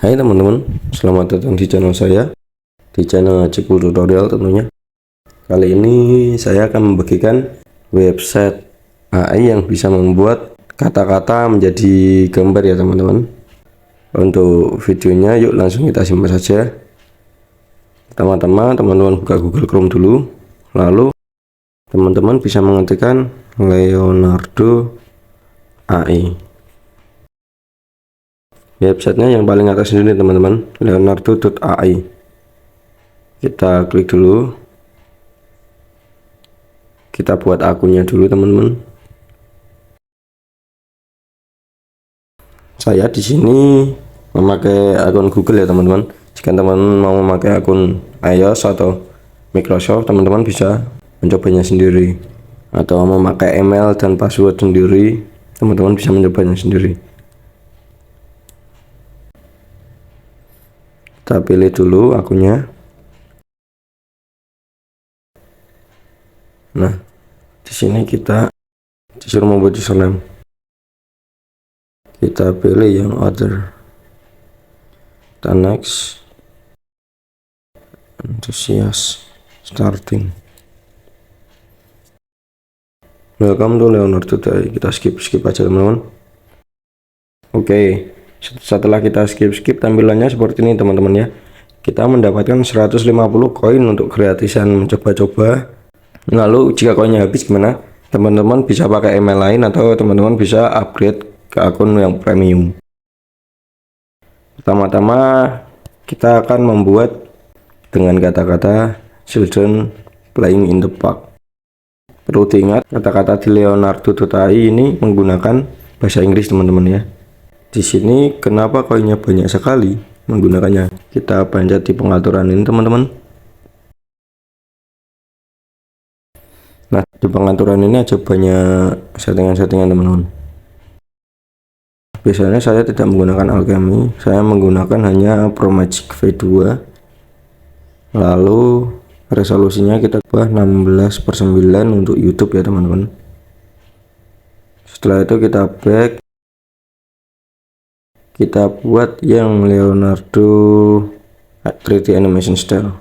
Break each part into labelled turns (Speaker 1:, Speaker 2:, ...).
Speaker 1: Hai teman-teman, selamat datang di channel saya, di channel Cipul Tutorial tentunya. Kali ini saya akan membagikan website AI yang bisa membuat kata-kata menjadi gambar ya teman-teman. Untuk videonya yuk langsung kita simak saja. Pertama-tama teman-teman buka Google Chrome dulu, lalu teman-teman bisa mengetikkan Leonardo AI. Websitenya yang paling atas ini teman-teman, leonardo.ai. Kita klik dulu, kita buat akunnya dulu teman-teman. Saya di sini memakai akun Google ya teman-teman. Jika teman-teman mau memakai akun iOS atau Microsoft, teman-teman bisa mencobanya sendiri, atau memakai email dan password sendiri, teman-teman bisa mencobanya sendiri. Kita pilih dulu akunnya. Nah, di sini kita disuruh membuat username. Kita pilih yang other. Kita next. Antusias starting. Welcome to Leonardo today. Kita skip aja teman-teman. Oke, setelah kita skip tampilannya seperti ini teman-teman ya. Kita mendapatkan 150 koin untuk gratisan mencoba-coba. Lalu jika koinnya habis gimana? Teman-teman bisa pakai email lain atau teman-teman bisa upgrade ke akun yang premium. Pertama-tama kita akan membuat dengan kata-kata children playing in the park. Perlu diingat kata-kata di Leonardo.ai ini menggunakan bahasa Inggris teman-teman ya. Di sini kenapa koinnya banyak sekali menggunakannya? Kita pencet di pengaturan ini teman-teman. Nah, di pengaturan ini aja banyak settingan-settingan teman-teman. Biasanya saya tidak menggunakan Alchemy, saya menggunakan hanya Pro Magic V2. Lalu resolusinya kita ubah 16:9 untuk YouTube ya teman-teman. Setelah itu kita back, kita buat yang Leonardo 3D animation style.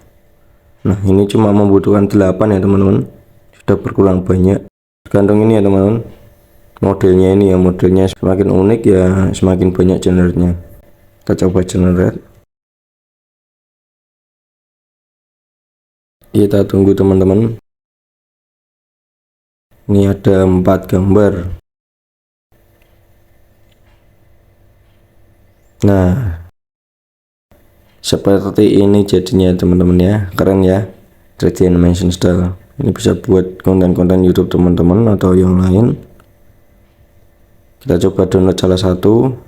Speaker 1: Nah, ini cuma membutuhkan 8 ya teman-teman, sudah berkurang banyak. Tergantung ini ya teman-teman, modelnya ini ya, modelnya semakin unik ya semakin banyak generate-nya. Kita coba generate. Kita tunggu teman-teman. Ini ada 4 gambar. Nah, seperti ini jadinya teman-teman ya, keren ya, 3D animation style. Ini bisa buat konten-konten YouTube teman-teman atau yang lain. Kita coba download salah satu.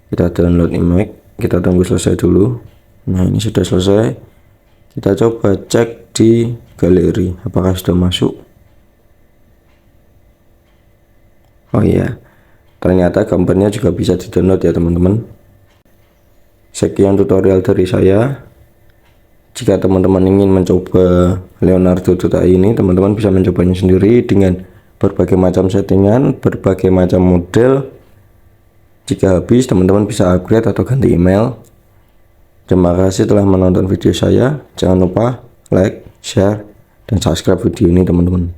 Speaker 1: Kita download image, kita tunggu selesai dulu. Nah, ini sudah selesai. Kita coba cek di galeri apakah sudah masuk. Oh iya, ternyata gambarnya juga bisa di download ya teman-teman. Sekian tutorial dari saya. Jika teman-teman ingin mencoba Leonardo.ai ini, teman-teman bisa mencobanya sendiri dengan berbagai macam settingan, berbagai macam model. Jika habis, teman-teman bisa upgrade atau ganti email. Terima kasih telah menonton video saya. Jangan lupa like, share, dan subscribe video ini teman-teman.